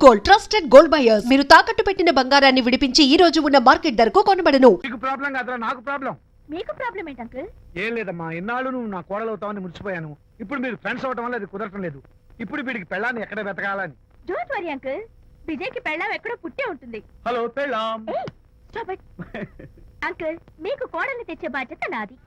Gold, trusted gold buyers. మీరు తాకట్టు పెట్టిన బంగారాన్ని విడిపించి ఈ రోజు ఉన్న మార్కెట్ ధరకు కొనబడను. నీకు ప్రాబ్లం కాదురా, నాకు ప్రాబ్లం. మీకు ప్రాబ్లం ఏంటి అంకుల్? ఏం లేదమ్మా, ఇన్నాళ్ళు నువ్వు నా కోడలు అవుతావని మురిసిపోయాను. ఇప్పుడు మీరు ఫ్రెండ్స్ అవటం వల్ల అది కుదరటం లేదు. ఇప్పుడు వీడికి పెళ్ళాన్ని ఎక్కడ వెతకాలని. డోంట్ వరీ అంకుల్, విజయ్ కి పెళ్ళాం ఎక్కడో పుట్టే ఉంటుంది. హలో పెళ్ళాం. Stop it. అంకుల్, మీకు కోడల్ని తెచ్చే బాధ్యత నాది.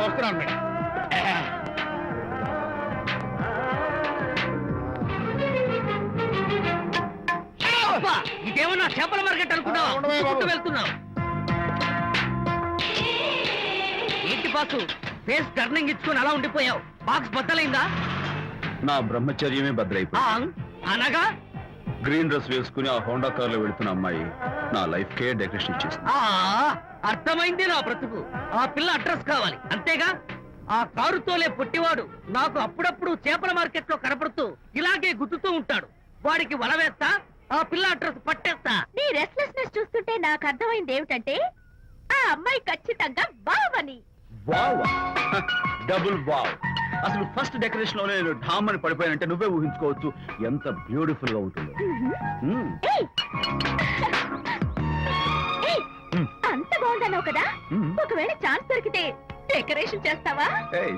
వస్తున్నాను మేడం. ఇదేమన్నా చేపల మార్కెట్ అనుకున్నావా? వెళ్తున్నావు ఏంటి బాసు? ఫేస్ టర్నింగ్ ఇచ్చుకొని అలా ఉండిపోయావు. బాక్స్ బద్దలైందా? నా బ్రహ్మచర్యమే బద్దలైపోయింది. అనగా గ్రీన్ డ్రెస్ వేసుకుని ఆ హోండా కార్ లో వెళుతున్న అమ్మాయి నా లైఫ్ కే డెకరేషన్ ఇచ్చేసింది. అర్థమైంది నా బ్రతుకు. ఆ పిల్ల అడ్రస్ కావాలి అంతేగా? ఆ కారుతోలే పొట్టివాడు నాకు అప్పుడప్పుడు చేపల మార్కెట్ లో కనపడుతూ ఇలాగే గుద్దుతూ ఉంటాడు. వాడికి వల వేస్తా, ఆ పిల్ల అడ్రస్ పట్టేస్తా. నీ రెస్ట్లెస్నెస్ చూస్తుంటే నాకు అర్థమైంది ఏమిటంటే ఆ అమ్మాయి ఖచ్చితంగా బావని. Wow, double wow. అసలు ఫస్ట్ డెకరేషన్ లోనే నేను ఢామ్ అని పడిపోయానంటే నువ్వే ఊహించుకోవచ్చు ఎంత బ్యూటిఫుల్ గా ఉంటుందో. ఏయ్! ఏయ్! అంత బాగుందన్నావు కదా, ఒకవేళ ఛాన్స్ దొరికితే డెకరేషన్ చేస్తావా?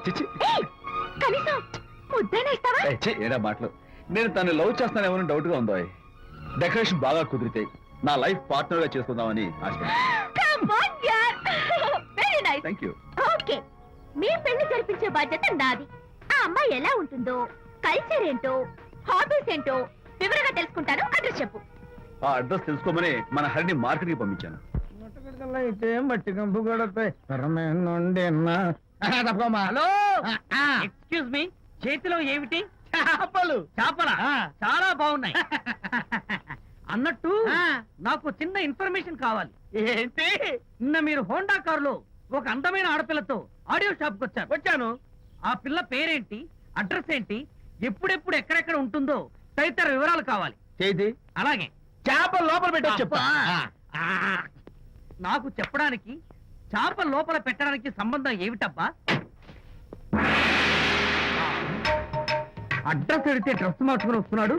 చిచ్చి, ఏయ్! కనీసం ముద్దైనా ఇస్తావా? ఏడా మాటలు. నేను తను లవ్ చేస్తానేమో డౌట్ గా ఉందో. డెకరేషన్ బాగా కుదిరితే నా లైఫ్ పార్ట్నర్ గా చేసుకుందామని ఆశపడ్డాను. Come on, yaar. Very nice. Thank you. Okay, మీ పెళ్లి జరిపించే బాధ్యత నాది. ఆ అమ్మాయి ఎలా ఉంటుందో, కల్చర్ ఏంటో, హాబీస్ ఏంటో వివరంగా తెలుసుకుంటాను. అడ్రస్ చెప్పు. ఆ అడ్రస్ తెలుసుకోమని మన హరిని మార్కెట్ కి పంపించాను. అయితే మట్టి కంపు కొడతాయి. హలో, ఎక్స్క్యూజ్ మీ, చేతిలో ఏమిటి? చేపలు. చేపల చాలా బాగున్నాయి. అన్నట్టు నాకు చిన్న ఇన్ఫర్మేషన్ కావాలి. ఏంటి? నిన్న మీరు హోండా కారులో ఒక అందమైన ఆడపిల్లతో ఆడియో షాప్ కు వచ్చాను. ఆ పిల్ల పేరేంటి, అడ్రస్ ఏంటి, ఎప్పుడెప్పుడు ఎక్కడెక్కడ ఉంటుందో తదితర వివరాలు కావాలి. చేతి అలాగే చేపలు లోపల పెట్టి చెప్తా. నాకు చెప్పడానికి చేప లోపల పెట్టడానికి సంబంధం ఏమిటబ్బా? అడ్రస్ అడిగితే డ్రెస్ మార్చుకుని వస్తున్నాడు.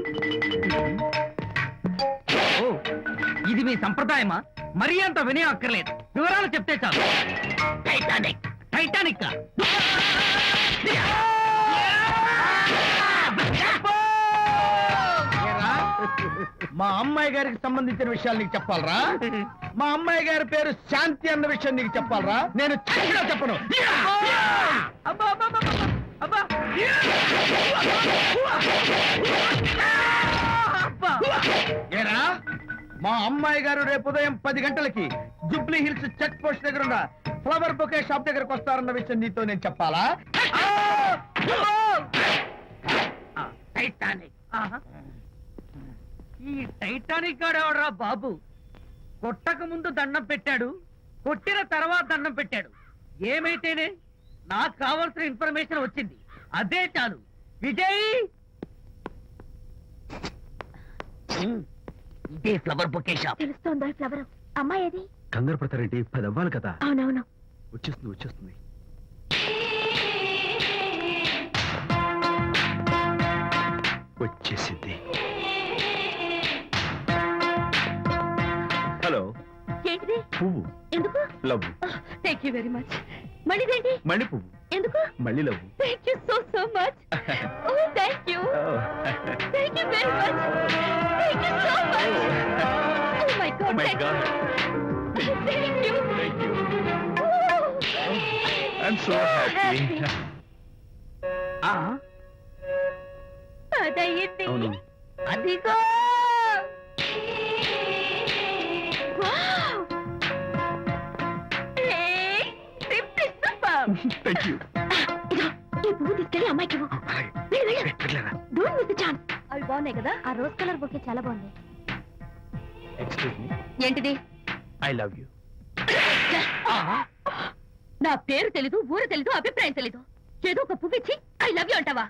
ఓ, ఇది మీ సంప్రదాయమా? మరీ అంత వినయం అక్కర్లేదు, వివరాలు చెప్తే చాలు. టైటానిక్. టైటానిక్ మా అమ్మాయి గారికి సంబంధించిన విషయాలు నీకు చెప్పాలరా? మా అమ్మాయి గారి పేరు శాంతి అన్న విషయం నీకు చెప్పాలరా? నేను చచ్చినా చెప్పను. అబ్బా అబ్బా అబ్బా అబ్బా. అబ్బా. ఏరా, మా అమ్మాయి గారు రేపు ఉదయం 10 గంటలకి జుబ్లీ హిల్స్ చెక్ పోస్ట్ దగ్గర ఉన్న ఫ్లవర్ బొకే షాప్ దగ్గరకు వస్తారన్న విషయం నీతో నేను చెప్పాలా? టైటానిక్. ఈ టైటానిక్ గాడెవడరా బాబు? కొట్టక ముందు దండం పెట్టాడు, కొట్టిన తర్వాత దండం పెట్టాడు. ఏమైతేనే నాకు కావాల్సిన ఇన్ఫర్మేషన్ వచ్చింది, అదే చాలు. విజయ్, ఇదే ఫ్లవర్ బొకే షాప్. తెలుస్తోందా ఫ్లవర్? అమ్మాయి ఏది? కంగారు పడతారేంటి? 10 అవ్వాలి కదా. అవునవును, వచ్చేస్తుంది వచ్చేస్తుంది. వచ్చేసింది. హలో. ఏంటిది? పువ్వు. ఎందుకు? Love. Thank you very much. మళ్ళీదేంటి? మళ్ళీ పువ్వు. ఎందుకు? మళ్ళీ లవ్. Thank you so much. Oh thank you. Thank you very much. Thank you so much. Oh my god. My god. Thank you. Thank you. I'm so happy. అదయ్యింది. అవును. అదిగో. Thank you. ఈ పువ్వు తీసుకెళ్ళి అమ్మాయికి ఇవ్వు. వెళ్ళు, వెళ్ళు. Don't miss the chance. అవి బాగున్నాయి కదా? ఆ రోజ్ కలర్ బొకే చాలా బాగుంది. ఎక్స్క్యూజ్ మీ, ఏంటిది? I love you. నా పేరు తెలీదు, ఊరు తెలీదు, అభిప్రాయం తెలీదు. ఏదో ఒక పువ్వు ఇచ్చి ఐ లవ్ యూ అంటావా?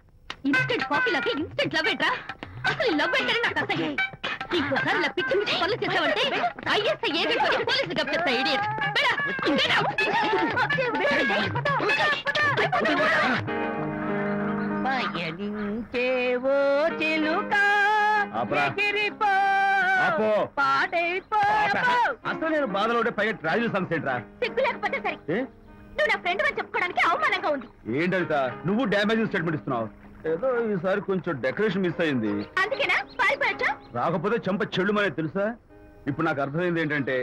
ఇన్స్టెంట్ కాఫీ లాగే ఇన్స్టెంట్ లవ్ ఏంట్రా? అసలు లవ్ ఏంటని నాకు అసహ్యం. ఇంకోసారి ఇలా పిచ్చి పిచ్చి పనులు చేసావంటే ఐఎస్ఐ ఏజెంట్ అని పోలీసులు చెప్తా. ఇడియట్. పయనించేవో చిలుక ఆపరా. ఎగిరిపో, ఆపో. పాడైపో. అసలు నేను బాధలో ఉంటే పైగా ట్రాజెడీ సాంగ్స్ ఏంట్రా? సిగ్గు లేకపోతే సరే, ఏ? నువ్వు నా ఫ్రెండ్ అని చెప్పుకోవడానికి అవమానంగా ఉంది. ఏంటంట నువ్వు డ్యామేజింగ్ స్టేట్మెంట్ ఇస్తున్నావు? ఏదో ఈసారి కొంచెం డెకరేషన్ మిస్ అయింది. అందుకేనా పారిపోయొచ్చా? రాకపోతే చెంప చెల్లుమనే తెలుసా? ఇప్పుడు నాకు అర్థమైంది ఏంటంటే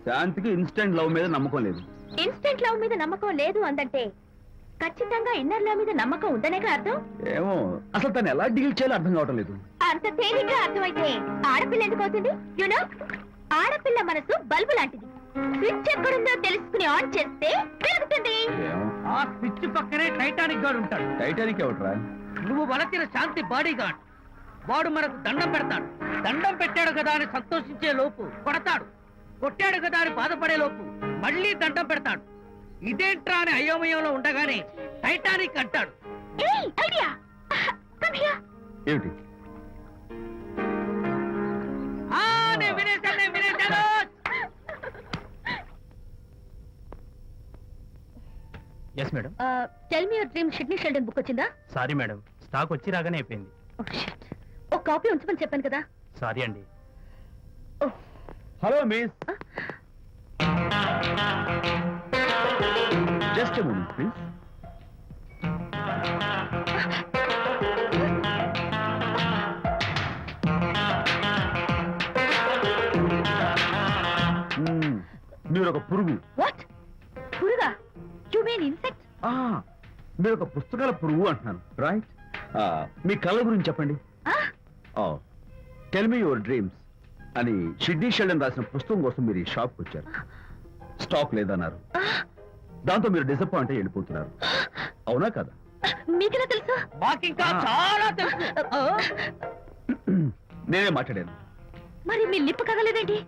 శాంతికి ఇన్స్టెంట్ లవ్ మీద నమ్మకం లేదు. ఇన్స్టెంట్ లవ్ మీద నమ్మకం లేదు అందంటే ఖచ్చితంగా ఇన్నర్ లవ్ మీద నమ్మకం ఉందనేగా అర్థం. ఏమో అసలు తను ఎలా డీల్ చేయాలో అర్థం కావటం లేదు. అంత తేలిగ్గా అర్థమైతే ఆడపిల్ల ఎందుకు అవుతుంది? యునో, ఆడపిల్ల మనసు బల్బు లాంటిది. స్విచ్ ఎక్కడుందో తెలుసుకుని ఆన్ చేస్తే పెరుగుతుంది. ఏమో ఆ స్విచ్ పక్కనే టైటానిక్ గాడు ఉంటాడు. టైటానిక్ ఎవట్రా? నువ్వు వలచిన శాంతి బాడీ గార్డ్. వాడు మనకు దండం పెడతాడు. దండం పెట్టాడు కదా అని సంతోషించే లోపు కొడతాడు. కొట్టాడు కదా అని బాధపడే లోపు మళ్ళీ దండం పెడతాడు. ఇదేంట్రా అని అయోమయంలో ఉండగానే టైటానిక్ అంటాడు. ఏయ్, ఐడియా. Come here. ఏమిటి? నేను వినేశాను. Yes madam. Tell me your dream Sidney Sheldon book వచ్చిందా? సారీ మేడం, స్టాక్ వచ్చి రాగానే అయిపోయింది. ఒక కాపీ ఉంచమని చెప్పాను కదా. సారీ అండి. Hello miss, just a moment please. మీరు ఒక పురుగు. వాట్? పురుగా? You mean insect? మీరు ఒక పుస్తకాల పురుగు అంటున్నాను, రైట్? మీ కళ గురించి చెప్పండి. టెల్ మీ యువర్ డ్రీమ్స్ అని షిడ్నీ షెల్డన్ రాసిన పుస్తకం కోసం మీరు ఈ షాప్కి వచ్చారు. స్టాక్ లేదన్నారు. దాంతో మీరు డిసప్పాయింట్ అయ్యి వెళ్ళిపోతున్నారు. అవునా కదా? మీకెలా తెలుసు? మాకింకా చాలా తెలుసు. నేనే మాట్లాడాను. మరి మీ లిప్ కదలేదేంటి?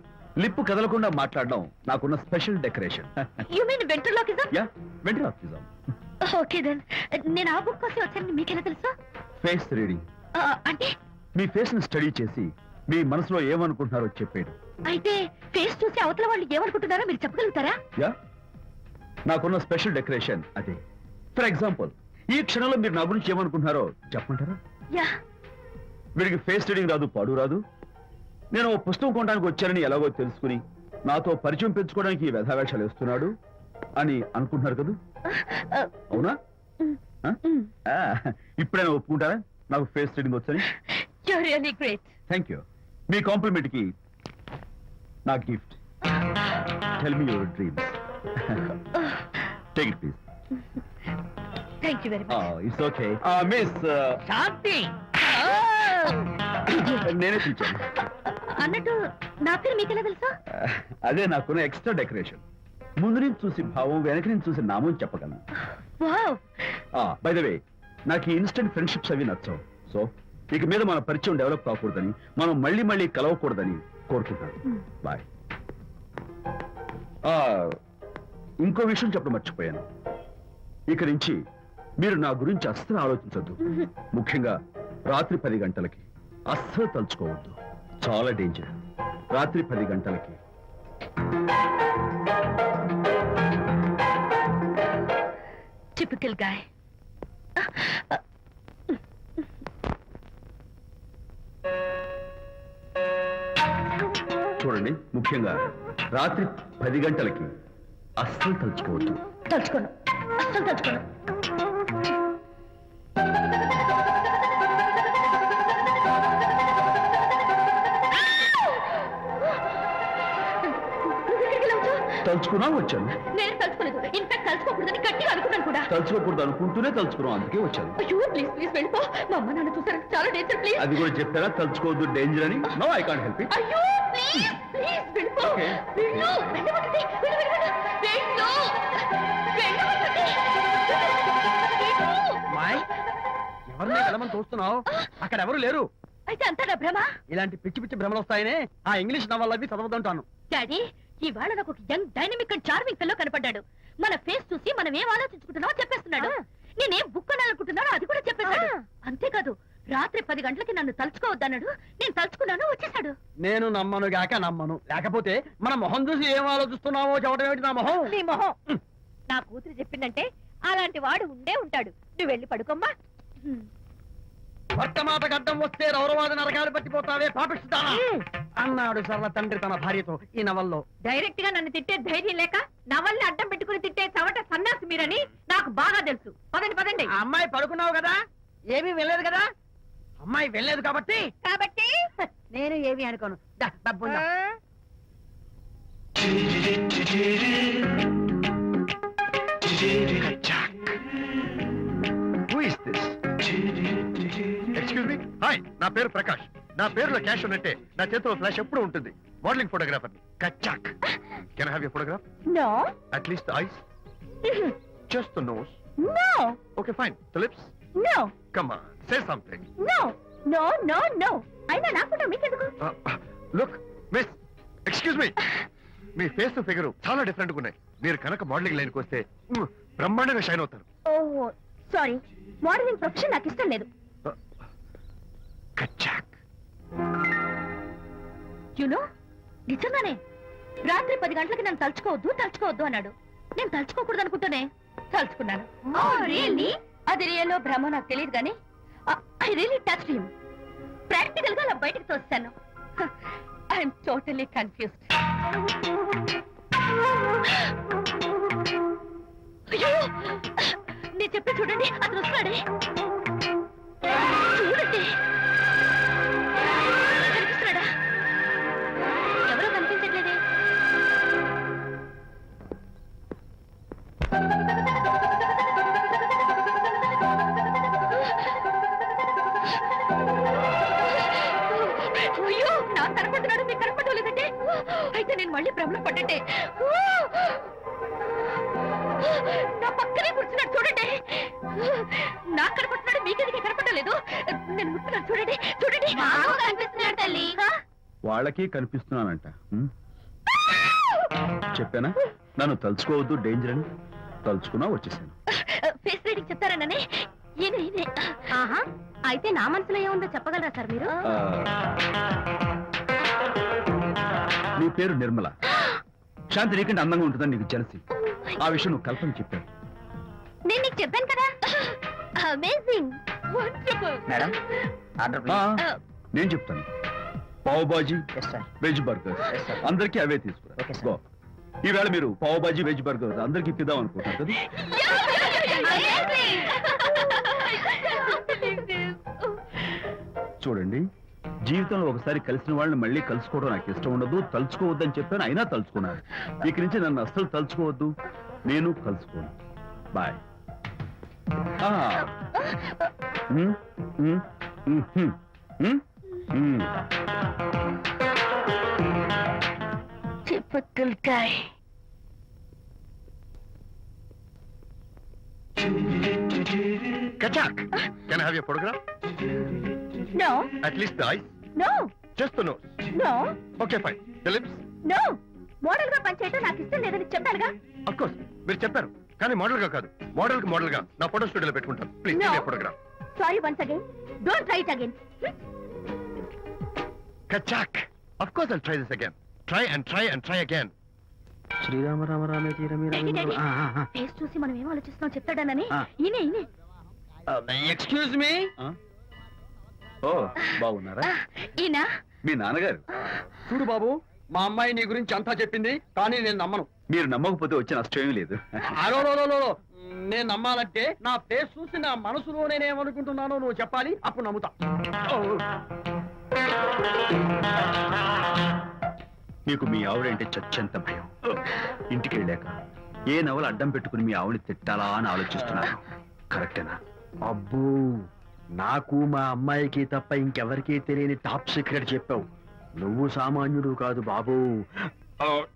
లిప్పు కదలకుండా మాట్లాడడం నాకున్న special decoration. You mean ventriloquism? Yeah, ventriloquism. Okay then. నేను ఆ బుక్ కోసం వచ్చానని మీకెలా తెలుసు? Face reading. అంటే మీ ఫేస్ ని స్టడీ చేసి మీ మనసులో ఏమనుకుంటున్నారో చెప్పేయడం. అయితే ఫేస్ చూసి అవతల వాళ్ళు ఏమనుకుంటున్నారో మీరు చెప్పగలుగుతారా? యా, నాకున్న స్పెషల్ డెకరేషన్ అదే. ఫర్ ఎగ్జాంపుల్, ఈ క్షణంలో మీరు నా గురించి ఏమనుకుంటున్నారో చెప్పమంటారా? యా. వీడికి ఫేస్ రీడింగ్ రాదు, పాడు రాదు. నేను ఓ పుస్తకం కొనడానికి వచ్చానని ఎలాగో తెలుసుకుని నాతో పరిచయం పెంచుకోవడానికి ఈ వ్యధావేషాలు వేస్తున్నాడు అని అనుకుంటున్నారు కదా? అవునా? ఇప్పుడైనా ఒప్పుకుంటారా నాకు ఫేస్ రీడింగ్ వచ్చని? You are really great. Thank you. మీ కాంప్లిమెంట్ కి నా గిఫ్ట్. Tell me your dreams. Take it please. Thank you very much. It's okay. Miss, Shanti. నేనే పిలిచాను. అన్నట్టు నా పేరు మీకెలా తెలుసా? అదే నాకున్న ఎక్స్ట్రా డెకరేషన్. ముందు నుంచి చూసి భావం, వెనక నుంచి చూసి నామం చెప్పగలను. వావ్. బై ద వే, నాకు ఈ ఇన్స్టెంట్ ఫ్రెండ్షిప్స్ అవి నచ్చవు. సో ఇక మీద మన పరిచయం డెవలప్ కాకూడదని, మనం మళ్ళీ మళ్ళీ కలవకూడదని కోరుకుంటాను. బాయ్. ఇంకో విషయం చెప్పడం మర్చిపోయాను. ఇక నుంచి మీరు నా గురించి అస్సలు ఆలోచించొద్దు. ముఖ్యంగా రాత్రి 10 గంటలకి అస్సలు తలుచుకోవద్దు. చాలా డేంజర్. రాత్రి 10 గంటలకి. Typical guy. చూడండి, ముఖ్యంగా రాత్రి 10 గంటలకి అస్సలు తలుచుకోవద్దు. తలుచుకోను, అస్సలు తలుచుకోను. తలుచుకున్నా వచ్చాను. నేను తలుచుకోలేదు. ఇన్ఫాక్ట్ తలుచుకోకూడదని గట్టిగా అనుకున్నాను కూడా. తలుచుకోకూడదు అనుకుంటూనే తలుచుకున్నాం, అందుకే వచ్చాను. అయ్యో ప్లీజ్ ప్లీజ్ వెళ్ళిపో. మా అమ్మ నాన్న చూసారు, చాలా డేంజర్. ప్లీజ్. అది కూడా చెప్పారా తలుచుకోవద్దు డేంజర్ అని? No, I can't help it. అయ్యో ప్లీజ్ ప్లీజ్ వెళ్ళిపో. Okay. వెళ్ళు, వెళ్ళమంటుంది. వెళ్ళు, వెళ్ళు, వెళ్ళు. వెళ్ళు, వెళ్ళమంటుంది. వెళ్ళు. మాయ్, ఎవరిని వెళ్ళమని చూస్తున్నావు? అక్కడ ఎవరు లేరు. అయితే అంతా నా భ్రమ. ఇలాంటి పిచ్చి పిచ్చి భ్రమలు వస్తాయనే ఆ ఇంగ్లీష్ నవల్ అవి చదవదంటాను. డాడీ ఇవాళ నాకు ఒక young dynamic and charming fellow కనపడ్డాడు. మన ఫేస్ చూసి మనం ఏం ఆలోచించుకుంటున్నామో చెప్పేస్తున్నాడు. నేనేం బుక్ కొనాలనుకుంటున్నానో అది కూడా చెప్పేశాడు. అంతేకాదు రాత్రి 10 గంటలకి నన్ను తలుచుకోవద్దన్నాడు. నేను తలుచుకున్నాను, వచ్చేసాడు. నేను నమ్మను గాక నమ్మను, లేకపోతే మన మొహం చూసి ఏం ఆలోచిస్తున్నావో చెప్పడం ఏమిటి నా మొహం? నీ మొహం. నా కూతురు చెప్పిందంటే అలాంటి వాడు ఉండే ఉంటాడు. నువ్వు వెళ్ళి పడుకోమ్మా. భర్త మాట గడ్డం వస్తే రౌరవాద నరకాలు పట్టిపోతావే పాపిస్తానా అన్నాడు సరళ తండ్రి తన భార్యతో ఈ నవల్లో. డైరెక్ట్ గా నన్ను తిట్టే ధైర్యం లేక నవల్ని అడ్డం పెట్టుకుని తిట్టే చవట సన్నాసి మీరని నాకు బాగా తెలుసు. పదండి పదండి. ఆ అమ్మాయి పడుకున్నావు కదా, ఏమీ వెళ్ళలేదు కదా. అమ్మాయి వెళ్ళలేదు కాబట్టి కాబట్టి నేను ఏమీ అనుకోను. దా, డబ్బు ఉందా? ఎక్స్క్యూజ్ మీ, హాయ్, నా పేరు ప్రకాష్. నా పేరులో క్యాష్ ఉన్నట్టే నా చేతిలో ఫ్లాష్ ఎప్పుడూ ఉంటుంది. మోడలింగ్ ఫోటోగ్రాఫర్ కచ్చాక్. Can I have your photograph? No at least the eyes, just the nose. No okay fine, the lips. No come on, say something. No no no no. అయినా నా ఫోటో మీకెందుకు? Look miss, excuse me, మీ face figure చాలా different గా ఉన్నాయి. మీరు కనుక modelling లైన్కి వస్తే బ్రహ్మాండంగా షైన్ అవుతారు. ఓ సారీ, మోడలింగ్ ప్రొఫెషన్ నాకు ఇష్టం లేదు. కచ్చాక్. యునో నిజంగానే రాత్రి 10 గంటలకి నన్ను తలుచుకోవద్దు అన్నాడు. నేను తలుచుకోకూడదు అనుకుంటూనే తలుచుకున్నాను. అది రియల్లో భ్రమ నాకు తెలియదు కానీ I really touch him. Practical గా అలా బయటకు తోస్తాను. I'm totally confused. అయ్యో నేను చెప్పి చూడండి, అతను వస్తున్నాడే. చూడండి, కనిపిస్తున్నాడా? ఎవరో కనిపించట్లేదే. అయ్యో నాకు కనపడుతున్నాడు, మీకు కనపడలేదు లేదంటే అయితే నేను మళ్ళీ భ్రమలో పడ్డంటే. నా పక్కనే కూర్చున్నాడు చూడండి. నాకు కనపడుతున్నాడు, మీకెందుకు కనపడలేదు? నేను కూర్చున్నాను చూడండి చూడండి. కనిపిస్తున్నాడు తల్లి. వాళ్ళకి కనిపిస్తున్నానంట. చెప్పానా నన్ను తలుచుకోవద్దు, డేంజర్ అని. తలుచుకున్నా వచ్చేసాను. ఫేస్ రీడింగ్ చెప్తారననే. ఈయనే. ఆహా, అయితే నా మనసులో ఏముందో చెప్పగలరా సార్ మీరు? నీ పేరు నిర్మల. శాంతి నీకంటే అందంగా ఉంటుందని నీకు తెలిసి ఆ విషయం నువ్వు కల్పన చెప్పాను. నేను నీకు చెప్పాను కదా. Amazing, wonderful. మేడం ఆర్డర్ ఆ, నేను చెప్తాను. Pav bhaji, yes sir. Veg burger Yes, sir. అందరికీ అవే తీసుకురా. Okay, sir. గో. ఈవేళ మీరు పావ్ బాజీ వెజ్ బర్గర్ అందరికీ ఇద్దాం అనుకుంటారు కదా. చూడండి, జీవితంలో ఒకసారి కలిసిన వాళ్ళని మళ్ళీ కలుసుకోవడం నాకు ఇష్టం ఉండదు. తలుచుకోవద్దని చెప్పాను, అయినా తలుచుకున్నాను. ఇక నుంచి నన్ను అస్సలు తలుచుకోవద్దు, నేను కలుసుకోను. బాయ్. Typical guy. కచ్చాక్. Can I have your photograph? No at least the eyes, no just the nose. No okay fine, the lips. No. Model గా పనిచేయటం నాకు ఇష్టం లేదని చెప్పానుగా. అఫ్ కోర్స్ మీరు చెప్పారు, కానీ మోడల్ గా కాదు. మోడల్ గా నా ఫోటో స్టూడియోలో పెట్టుకుంటాను. Please No. Photograph. Sorry once again. Don't try it again. కచ్చాక్. Of course I'll try this again. Try and try and try again. Srirama Rama రామే తీరమే ఫేస్ చూసి మనం ఏం ఆలోచిస్తున్నాం చెప్తాడనని. ఆ. ఈయనే. Excuse me. ఓ బాగున్నారా? ఈయన మీ నాన్నగారు. చూడు బాబు, మా అమ్మాయి నీ గురించి అంతా చెప్పింది, కానీ నేను నమ్మను. మీరు నమ్మకపోతే వచ్చే నష్టం ఏమీ లేదు. అలో నేను నమ్మాలంటే నా ఫేస్ చూసి నా మనసులో నేనేమనుకుంటున్నానో నువ్వు చెప్పాలి, అప్పుడు నమ్ముతా. మీకు మీ ఆవిడంటే చచ్చంత భయం. ఇంటికి వెళ్ళాక ఏ నవల అడ్డం పెట్టుకుని మీ ఆవిడని తిట్టాలా అని ఆలోచిస్తున్నాను. కరెక్టేనా? అబ్బో, నాకు మా అమ్మాయికి తప్ప ఇంకెవరికీ తెలియని టాప్ సీక్రెట్ చెప్పావు. నువ్వు సామాన్యుడు కాదు బాబు.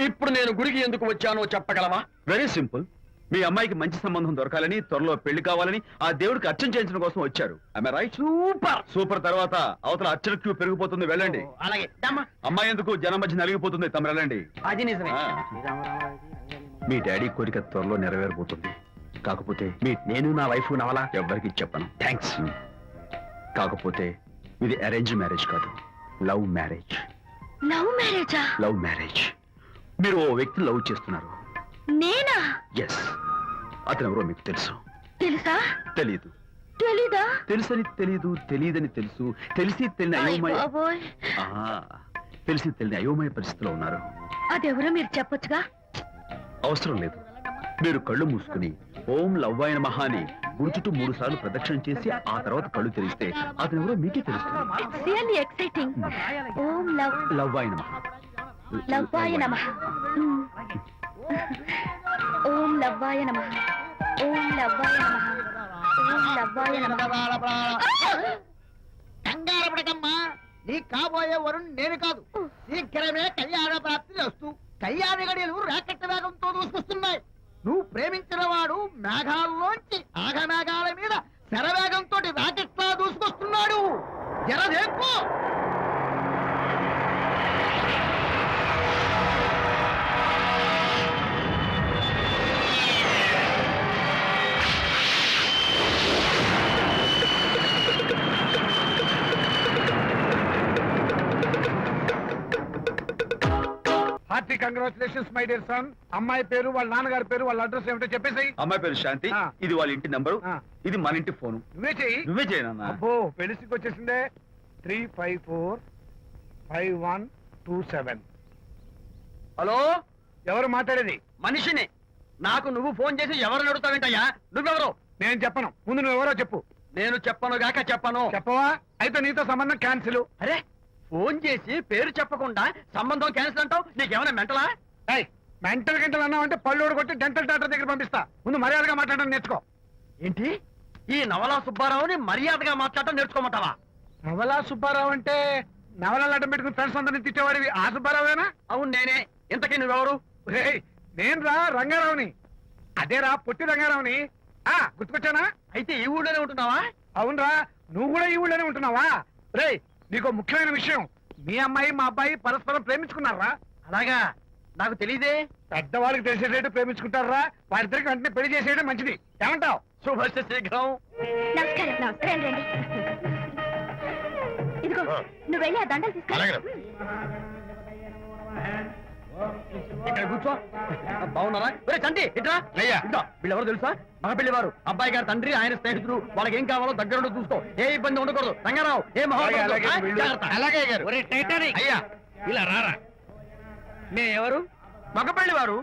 ఇప్పుడు నేను గుడికి ఎందుకు వచ్చానో చెప్పగలవా? Very simple. మీ అమ్మాయికి మంచి సంబంధం దొరకాలని, త్వరలో పెళ్లి కావాలని ఆ దేవుడికి అర్చన చేయించడం కోసం వచ్చారు. రైట్? సూపర్. సూపర్ తర్వాత అవతల అర్చన క్యూ పెరిగిపోతుంది, వెళ్ళండి. అలాగే దమ్మా. అమ్మాయి ఎందుకు జనం మధ్య నలిగిపోతుంది, తమరు వెళ్ళండి. అది నిజమే. ఆ. మీ డాడీ కోరిక త్వరలో నెరవేరబోతుంది. కాకపోతే నేను నా వైఫ్ నవలా ఎవ్వరికి చెప్పను. థ్యాంక్స్. కాకపోతే ఇది అరేంజ్ మ్యారేజ్ కాదు, లవ్ మ్యారేజ్. లవ్ మ్యారేజా? Love marriage. మీరు ఓ వ్యక్తి లవ్ చేస్తున్నారు. నేనా? ఎస్. అతను ఎవరో మీకు తెలుసు. తెలుసా? తెలీదు. తెలీదా? తెలుసని తెలీదు, తెలియదని తెలుసు, తెలిసి తెలియని అయోమయ బాబోయ్, తెలిసి తెలియని అయోమయ పరిస్థితిలో ఉన్నారు. అదెవరో మీరు చెప్పొచ్చుగా. అవసరం లేదు. మీరు కళ్ళు మూసుకుని ఓం లవ్వాయ నమః అని గుడి చుట్టూ 3 సార్లు ప్రదక్షిణ చేసి ఆ తర్వాత కళ్ళు తెరిస్తే అతను ఎవరో మీకే తెలుస్తుంది. It's really exciting. Om love లవ్వాయ నమః. లవ్వాయ నమః. ఓం లవ్వాయ నమః. ఓం లవ్వాయ నమః. ఓం లవ్వాయ నమః. కంగారు పడకమ్మా, నీ కాబోయే వరుణ్ నేను కాదు. శీఘ్రమే కళ్యాణ ప్రాప్తి వస్తూ కళ్యాణ గడియలు రాకెట్ వేగంతో దూసుకొస్తున్నాయి. నువ్వు ప్రేమించిన వాడు మేఘాల్లోంచి ఆగమేఘాల మీద శరవేగంతో రాకెట్లా దూసుకొస్తున్నాడు. జరదేపు. Hearty congratulations my dear son. అమ్మాయి పేరు, వాళ్ళ నాన్నగారి పేరు, వాళ్ళ అడ్రస్ ఏమిటో చెప్పేసి. అమ్మాయి పేరు శాంతి. ఆ. ఇది వాళ్ళ ఇంటి నంబరు. ఆ. ఇది మన ఇంటి ఫోను. నువ్వే చెయ్యి. నువ్వే చేయనన్నా. అబ్బో పెళ్లికి వచ్చేసిందే. 3545127. హలో, ఎవరు మాట్లాడేది? మనిషిని. నాకు నువ్వు ఫోన్ చేసి ఎవరు అడుగుతావేంటయ్యా? నువ్వెవరు? నేను చెప్పను, ముందు నువ్వెవరో చెప్పు. నేను చెప్పను గాక చెప్పను. చెప్పవా? అయితే నీతో సంబంధం క్యాన్సిల్. అరే, ఫోన్ చేసి పేరు చెప్పకుండా సంబంధం క్యాన్సిల్ అంటావు? నీకేమైనా మెంటలా? మెంటల్ గింటలు అన్నావంటే పళ్ళు కొట్టి డెంటల్ డాక్టర్ దగ్గర పంపిస్తా. ముందు మర్యాదగా మాట్లాడడం నేర్చుకో. ఏంటి, ఈ నవలా సుబ్బారావుని మర్యాదగా మాట్లాడటం నేర్చుకోమంటావా? నవలా సుబ్బారావు అంటే నవలాలు అడ్డం పెట్టుకుని ఫ్రెండ్స్ అందరిని తిట్టేవాడివి ఆ సుబ్బారావేనా? అవును నేనే. ఇంతకీ నువ్వెవరు? నేను రా రంగారావుని. అదేరా పొట్టి రంగారావుని. గుర్తుకొచ్చానా? అయితే ఈ ఊళ్ళోనే ఉంటున్నావా? అవునరా, నువ్వు కూడా ఈ ఊళ్ళోనే ఉంటున్నావా? రే, నీకు ముఖ్యమైన విషయం. మీ అమ్మాయి మా అబ్బాయి పరస్పరం ప్రేమించుకున్నారా? అలాగా, నాకు తెలీదే. పెద్దవాళ్ళకి తెలిసేటట్టు ప్రేమించుకుంటారా? వారిద్దరికి వెంటనే పెళ్లి చేసేయడం మంచిది. ఏమంటావు? శుభస్య శీఘ్రం. నమస్కారం. నమస్కారం. రండి. ఇదిగో, నువ్వు వెళ్ళి ఆ దండలు తీసుకో. ఇక్కడ కూర్చో. బాగున్నారా? ఒరే చంటి, ఇట్రా. అయ్యా. ఇట్రా. వీళ్ళెవరో తెలుసా? మగ పెళ్లి వారు. అబ్బాయి గారి తండ్రి, ఆయన స్నేహితులు. వాళ్ళకి ఏం కావాలో దగ్గరుండి చూసుకో. ఏ ఇబ్బంది ఉండకూడదు. రంగారావు, ఏ అలాగే, అలాగే, వీళ్ళు. అలాగే గారు. ఒరే టైటానిక్. అయ్యా. ఇలా రారా. మేమెవరు? మగ పెళ్లి వారు.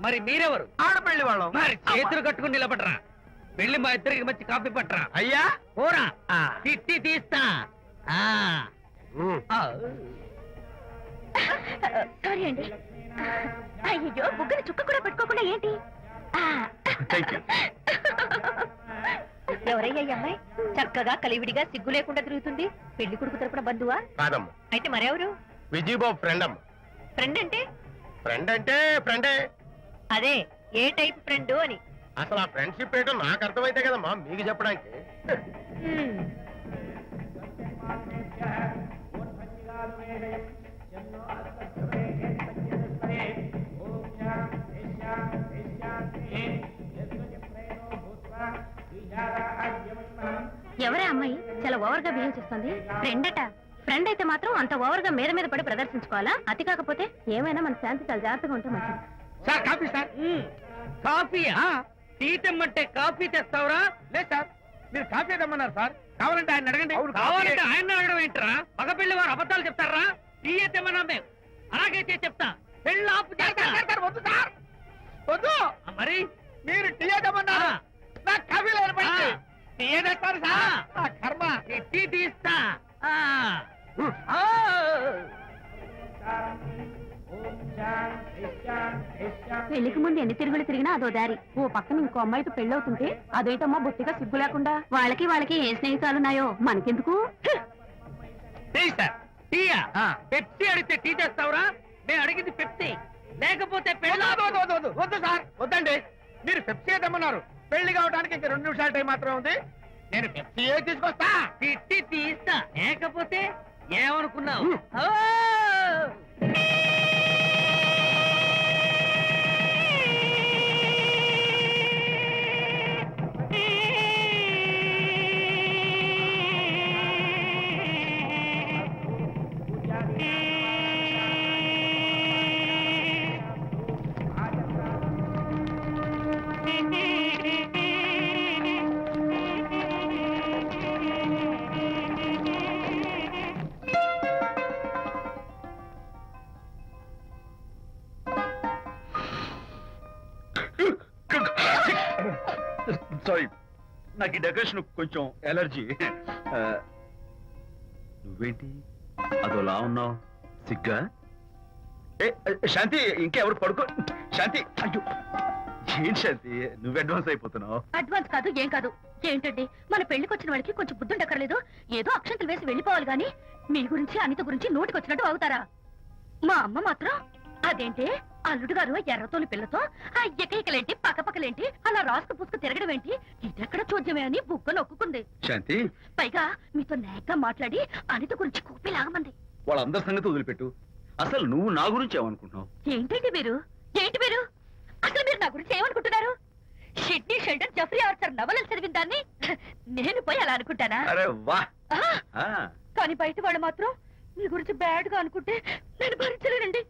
మరి మీరెవరు? ఆడపెళ్లి వాళ్ళం. మరి చేతులు కట్టుకుని నిలబడరా. వెళ్ళి మా ఇద్దరికి మంచి కాఫీ పట్టరా. అయ్యా. పోరా. తిట్టి తీస్తా. సారీ అండి. అయ్యో, బుగ్గన చుక్క కూడా పెట్టుకోకుండా ఏంటి? Thank you. ఎవరయ్యా ఈ అమ్మాయి? చక్కగా కలివిడిగా సిగ్గు లేకుండా తిరుగుతుంది. పెళ్లి కొడుకు తరపున బంధువా? కాదమ్మ, అయితే మరెవరు? విజయబాబు ఫ్రెండ్ అమ్మ. ఫ్రెండ్ అంటే? ఫ్రెండ్ అంటే ఫ్రెండే. అదే, ఏ టైప్ ఫ్రెండ్ అని. అసలు ఆ ఫ్రెండ్షిప్ ఏంటో నాకు అర్థమైతే కదమ్మా మీకు చెప్పడానికి. ఎవరే అమ్మాయి చాలా ఓవర్ గా బిహేవ్ చేస్తుంది? ఫ్రెండ్ అట. ఫ్రెండ్ అయితే మాత్రం అంత ఓవర్ గా మీద మీద పడి ప్రదర్శించుకోవాలా? అతి కాకపోతే ఏమైనా మన శాంతి చాలా జాగ్రత్తగా ఉంటే మంచిది. Sir coffee sir. కాఫీయా? టీ తెమ్మంటే కాఫీ తెస్తావురా? లేదు సార్, మీరు కాఫీ తెమ్మన్నారు సార్. కావాలంటే ఆయన అడగండి. కావాలంటే ఆయన అడగడం ఏంట్రా? మగ పెళ్లి వారు అబద్ధాలు చెప్తారా? టీ తెమ్మన్నా మేము అలాగైతే చెప్తా. పెళ్ళి ఆపు చేస్తా. వద్దు సార్, వద్దు. మరి మీరు టీ తెమ్మన్నారు, నాకు కాఫీ లేదు. టీ తెస్తారు సార్. కర్మ. టీ తీస్తా. పెళ్లికి ముందు ఎన్ని తిరుగులు తిరిగినా అదో దారి. ఓ పక్కన ఇంకో అమ్మాయితో పెళ్ళవుతుంటే అదేంటమ్మా బొత్తిగా సిగ్గు లేకుండా. వాళ్ళకి ఏ స్నేహితాలున్నాయో మనకెందుకు? Tea sir. టీయా? పెప్సీ అడిగితే టీ తెస్తావురా? నేను అడిగింది పెప్సీ, లేకపోతే పెళ్ళి. వద్దు సార్, వద్దండి. మీరు పెప్సీ తెమ్మన్నారు. పెళ్లి కావడానికి ఇంక 2 నిమిషాల టైం మాత్రం ఉంది. నేను పెప్సీయే తీసుకొస్తా. తిట్టి తీస్తా, లేకపోతే ఏమనుకున్నావు? ఓ! సారీ, నాకు ఈ డెకరేషన్ కొంచెం ఎలర్జీ. నువ్వేంటి అదోలా ఉన్నావు? సిగ్గా? ఏ శాంతి, ఇంకెవరు పడుకో. శాంతి, అయ్యో ఏం శాంతి, నువ్వు అడ్వాన్స్ అయిపోతున్నావు. అడ్వాన్స్ కాదు, ఏం కాదు. ఏంటండి, మన పెళ్లికి వచ్చిన వాళ్ళకి కొంచెం బుద్ధుండక్కర్లేదు. ఏదో అక్షంతలు వేసి వెళ్ళిపోవాలి గాని మీ గురించి అనిత గురించి నోటికి వచ్చినట్టు అవుతారా? మా అమ్మ మాత్రం అదేంటి అల్లుడు గారు ఎర్రతోని పిల్లతో ఆ ఎకైకలేంటి పక్కపక్కలేంటి అలా రాసుకు పుసుకు తిరగడం ఏంటి, ఇదెక్కడ చూద్యమే అని బుగ్గ నొక్కుంది. శాంతి, పైగా మీతో నేగ్గా మాట్లాడి అనిత గురించి కూపిలాగమంది. వాళ్ళందరి సంగతి వదిలిపెట్టు. అసలు నువ్వు నా గురించి ఏమనుకుంటున్నావు? ఏంటండి మీరు, ఏంటి మీరు అసలు మీరు నా గురించి ఏమనుకుంటున్నారు? షిడ్నీ షెల్డన్ జెఫ్రీ ఆర్చర్ నవలలు చదివిన దాన్ని నేను పోయి అలా అనుకుంటానా? అరే వా. ఆ, కానీ బయట వాళ్ళు మాత్రం మీ గురించి బ్యాడ్ గా అనుకుంటే నేను భరించలేనండి.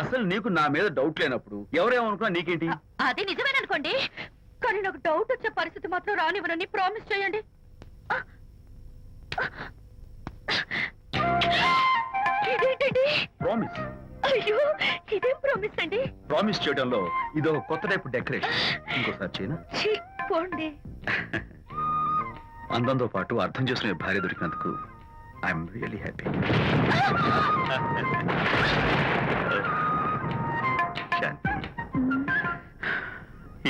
అసలు నీకు నా మీద డౌట్ లేనప్పుడు ఎవరేమనుకున్నా నీకేంటి? అది నిజమేననుకోండి, కానీ నాకు డౌట్ వచ్చే పరిస్థితి మాత్రం రానివ్వనని ప్రామిస్ చేయండి. ఇదేంటండి? ప్రామిస్. అయ్యో, ఇదేం ప్రామిస్ అండి? ప్రామిస్ చేయడంలో ఇదో కొత్త టైప్ డెకరేషన్. ఇంకోసారి చేయనా? ఛీ, పోండి. అందంతో పాటు అర్థం చేసుకునే భార్య దొరికినందుకు ఐఎమ్ రియలీ హ్యాపీ. శాంతి,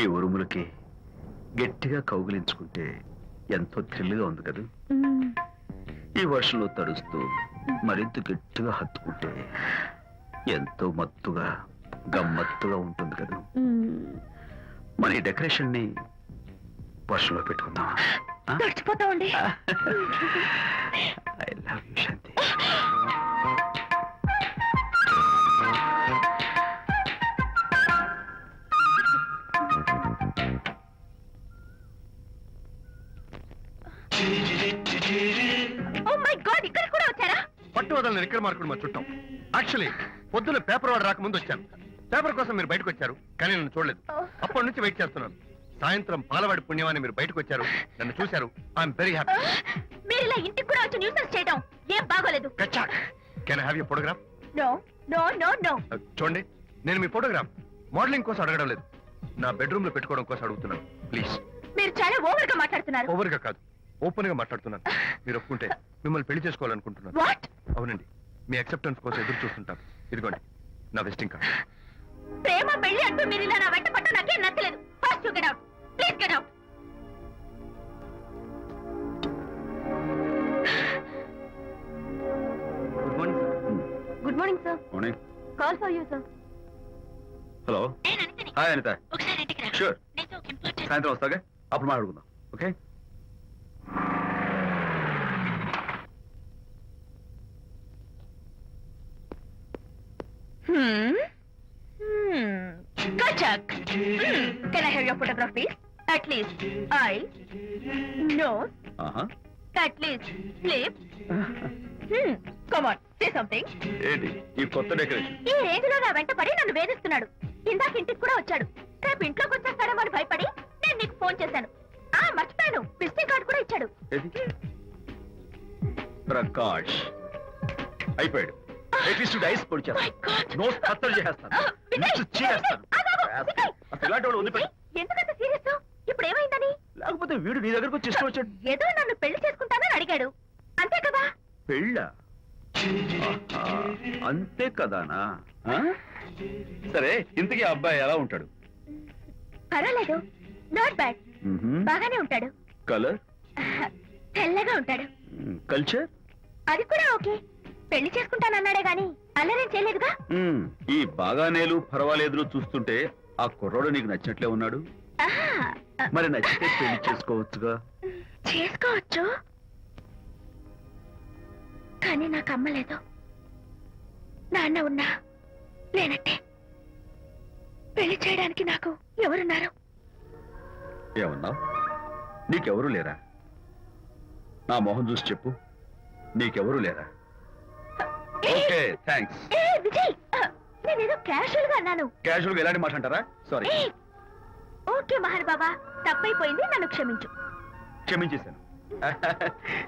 ఈ ఉరుములకి గట్టిగా కౌగిలించుకుంటే ఎంతో థ్రిల్గా ఉంది కదా. ఈ వర్షంలో తడుస్తూ మరింత గట్టిగా హత్తుకుంటే ఎంతో మత్తుగా గమ్మత్తుగా ఉంటుంది కదా. మన ఈ డెకరేషన్ ని వర్షంలో పెట్టుకుందామా? తడిచిపోతామండి. I love you Shanti. Oh my God, ఇక్కడ కూడా వచ్చారా? పట్టు వదలని నిక్కర మార్కుడు మా చుట్టాం. యాక్చువల్లీ పొద్దున్న పేపర్ వాడు రాకముందు వచ్చాను. పేపర్ కోసం మీరు బయటకు వచ్చారు, కానీ నన్ను చూడలేదు. అప్పటి నుంచి వెయిట్ చేస్తున్నాను. సాయంత్రం పాలవాడి పుణ్యమాన్ని మీరు బయటకు వచ్చారు, నన్ను చూశారు. I'm very happy. మీరు ఇలా ఇంటికి కూడా వచ్చి న్యూసెన్స్ చేయడం ఏం బాగోలేదు. Can I have your photograph? No no no no. చూడండి, నేను మీ ఫోటోగ్రాఫ్ మోడలింగ్ కోసం అడగడం లేదు, నా బెడ్రూమ్ లో పెట్టుకోవడం కోసం అడుగుతున్నాను. ప్లీజ్. మీరు చాలా ఓవర్ గా మాట్లాడుతున్నారు. ఓవర్ గా కాదు, ఓపెన్ గా మాట్లాడుతున్నాను. మీరు ఒప్పుకుంటే మిమ్మల్ని పెళ్లి చేసుకోవాలనుకుంటున్నాను. వాట్? అవునండి, మీ అక్సెప్టెన్స్ కోసం ఎదురు చూస్తుంటాను. ఇదిగోండి నా విజిటింగ్ కార్డ్. ప్రేమ పెళ్లి అంటూ మీరు ఇలా నా వెంట పట్ట నాకేం నచ్చలేదు. First get out, please get out. Good morning. Good morning sir. Morning. Call for you sir. Hello. Hi Anitha. ఒకసారి ఇంటికి రా. షూర్. నీతో ఒక important- సాయంత్రం వస్తాగా, అప్పుడు మాట్లాడుకుందాం. Okay. Kachak. Can I have your photograph, please? At least eyes, nose, at least lips. Come on, say something. ఏంటి ఈ కొత్త డెకరేషన్? ఈ రేంజ్ లో నా వెంట పడి నన్ను వేధిస్తున్నాడు. ఇందాక ఇంటికి కూడా వచ్చాడు. రేపు ఇంట్లోకి వచ్చేస్తాడేమో అని భయపడి నేను నీకు ఫోన్ చేశాను. మర్చిపోయాను, విజిటింగ్ కార్డు కూడా ఇచ్చాడు. ఏది? ప్రకాష్ అయిపోయాడు. అట్లీస్ట్ ఐస్ పొడి My God. చేస్తాను, నోస్ కత్తలు చేస్తాను, వినయ్, చేస్తాను. వినయ్. అసలు ఇలాంటి వాడు వదిలిపెట్టు. ఎందుకంత సీరియస్? ఇప్పుడు ఏమైందని? లేకపోతే వీడు నీ దగ్గరకు వచ్చి ఇష్టం వచ్చాడు. ఏదో నన్ను పెళ్లి చేసుకుంటానని అడిగాడు, అంతే కదా? పెళ్ళా? ఆహా, అంతే కదానా? ఆ? సరే, ఇంతకీ ఆ అబ్బాయి ఎలా ఉంటాడు? పర్వాలేదు, నాట్ బ్యాడ్, బాగానే ఉంటాడు. కలర్? తెల్లగా ఉంటాడు. కల్చర్? అది కూడా ఓకే. పెళ్లి చేసుకుంటానన్నాడే గాని అల్లరేం చేయలేదుగా. ఈ బాగానేలు పర్వాలేదులు చూస్తుంటే ఆ కుర్రోడు నీకు నచ్చినట్లే ఉన్నాడు. మరి నచ్చితే పెళ్లి చేసుకోవచ్చుగా. చేసుకోవచ్చు, కానీ నాకు అమ్మ లేదు, నాన్న ఉన్నా లేనట్టే. పెళ్లి చేయడానికి నాకు ఎవరున్నారు? ఏమన్నావు? నీకెవరూ లేరా? నా మొహం చూసి చెప్పు, నీకెవరూ లేరా? Okay, thanks. విజయ్, నేనేదో క్యాషువల్ గా అన్నాను. క్యాజువల్గా ఎలాంటి మాట అంటారా? సారీ. ఓకే మహర్ బాబా, తప్పైపోయింది, నన్ను క్షమించు. క్షమించేశాను.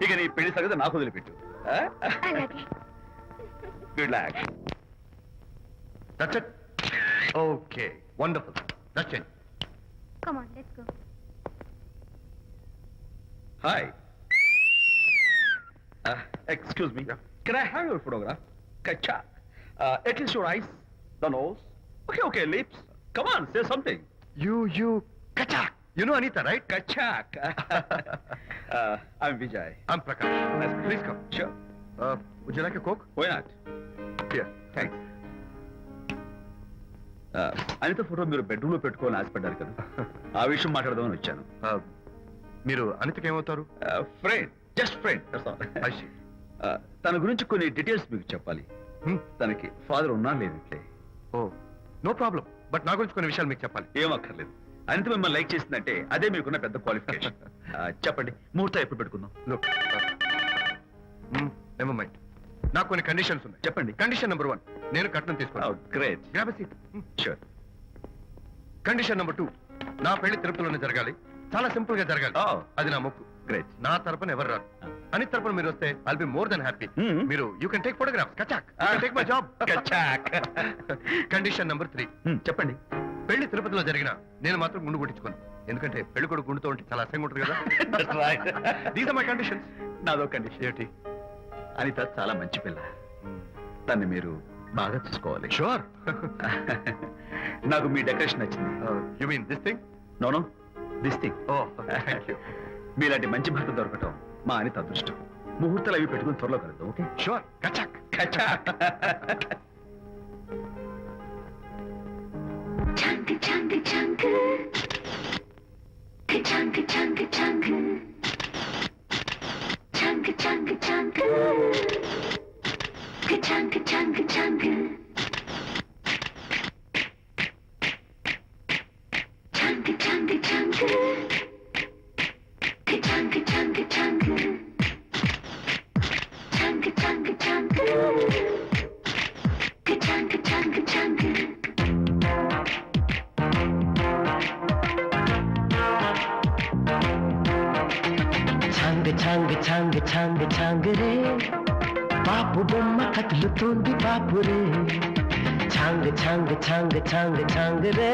ఇక నీ పెళ్లి సంగతి నాకు వదిలిపెట్టు. అలాగే. Good luck. That's it. Okay, wonderful. That's it. Come on, let's go. Hi. Excuse me. Can I have your photograph? Kacha. At least your eyes, the nose. Okay, lips. Come on, say something. You, Kachak. You know Anita, right? Kachak. I'm Vijay. I'm Prakash. Nice. Please come. Sure. Would you like a Coke? Why not? Here, thanks. Anitha photo మీరు bedroom లో పెట్టుకోవాలని ఆశపడ్డారు కదా, ఆ విషయం మాట్లాడదామని వచ్చాను. మీరు అనితకి ఏమవుతారు? Friend, just friend. I see. తన గురించి కొన్ని డీటెయిల్స్ మీకు చెప్పాలి. తనకి ఫాదర్ ఉన్నా లేదంటే. ఓ, నో ప్రాబ్లం. బట్ నా గురించి కొన్ని విషయాలు మీకు చెప్పాలి. ఏం అక్కర్లేదు. అనిత మిమ్మల్ని లైక్ చేసిందంటే అదే మీకున్న పెద్ద క్వాలిఫికేషన్. చెప్పండి, ముహూర్తం ఎప్పుడు పెట్టుకుందాం? Look, never mind. నాకు కొన్ని కండిషన్స్ ఉన్నాయి. చెప్పండి. కండిషన్ నెంబర్ 1, నేను కట్నం తీసుకోవాలి. Great. Grab seat. Sure. Condition number 2, నా పెళ్లి తిరుపతిలోనే జరగాలి. చాలా సింపుల్ గా జరగాలి. అది నా మొక్కు. గ్రేట్. నా తరపున ఎవరు రాదు. అని తరపున మీరు వస్తే I'll be more than happy. మీరు యూ కెన్ టేక్ ఫోటోగ్రాఫ్స్. కచాక్. Take my job. కచాక్. కండిషన్ నెంబర్ 3, చెప్పండి. పెళ్లి తిరుపతిలో జరిగిన నేను మాత్రం గుండు కొట్టించుకోను. ఎందుకంటే పెళ్లి కొడుకు గుండుతో ఉంటే చాలా అసహ్యంగా ఉంటుంది కదా. These are my conditions. నాదో కండిషన్. ఏంటి? అనిత చాలా మంచి పిల్ల. తన్ని మీరు బాగా చూసుకోవాలి. షూర్. నాకు మీ డెకరేషన్ నచ్చింది. You mean this thing? No, this thing. Oh, thank you. మీలాంటి మంచి భర్త దొరకటం మా అనిత అదృష్టం. ముహూర్తాలు అవి పెట్టుకుని త్వరలో కలుద్దాం. ఓకే? షూర్. కచాక్. కచాక్. Chunk, chunk, chunk. Chunk, chunk, chunk. Chunk, chunk, chunk. Chunk, chunk, chunk. Chunk, chunk, chunk. Chunk, chunk, chunk. Chunk, chunk, chunk. Chunk, chunk, chunk. ఛాంగ్ ఛాంగ్ ఛాంగ్ ఛాంగ్ రే, పాపు బొమ్మ కదులుతోంది బాపు రే. ఛాంగ్ ఛాంగ్ ఛాంగ్ ఛాంగ్ ఛాంగ్ రే,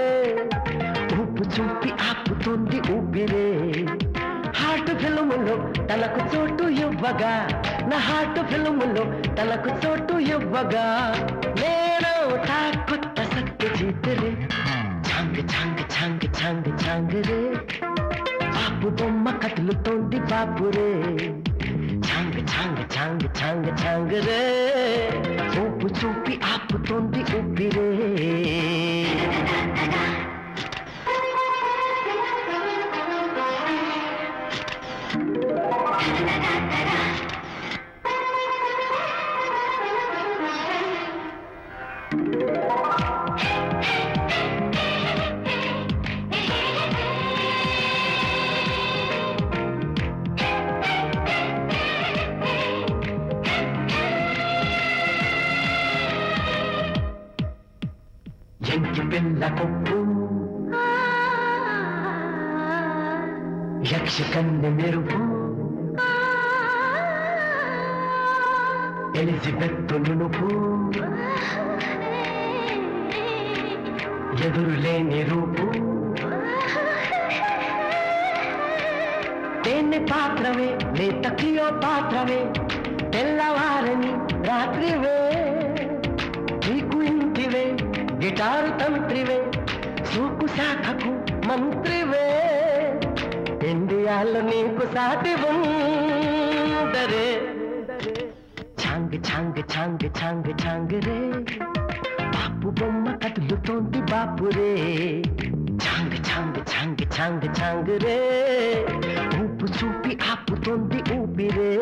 ఊపు చూపి ఆపుతోంది ఊపిరే. హార్ట్ ఫిల్ములో తనకు చోటు ఇవ్వగా, నా హార్ట్ ఫిల్ములో తనకు చోటు ఇవ్వగా, నేను తా కొత్త సత్య జీతరే. ఛాంగ్ ఛాంగ్ ఛాంగ్ ఛాంగ్ ఛాంగ్ రే, బాపు బొమ్మ కదులుతోంది బాపురే. ఛాంగ్ ఛాంగ్ ఛాంగ్ ఛాంగ్ ఛాంగ్ రే, ఊపు చూపి ఆపుతోంది ఊపిరే. ఎంకి పిల్ల కొప్పు, యక్ష కన్నె మెరుపు, ఎలిజబెత్ నునుపు, ఎదురు లేని రూపు, తేనె పాత్రవే లేత క్లియో పాత్రవే, తెల్లవారని రాత్రివే, నీకు ఇంటివే గిటారు తంత్రివే, సూకు శాఖకు మంత్రివే, ఇండియాలో నీకు సాటి ఉండరే. ఛాంగ్ ఛాంగ్ ఛాంగ్ ఛాంగ్ ఛాంగ్ రే, బాపు బొమ్మ కదులుతోంది బాపురే. ఛాంగ్ ఛాంగ్ ఛాంగ్ ఛాంగ్ ఛాంగ్ రే ఊపు చూపి ఆపుతోంది ఊపిరే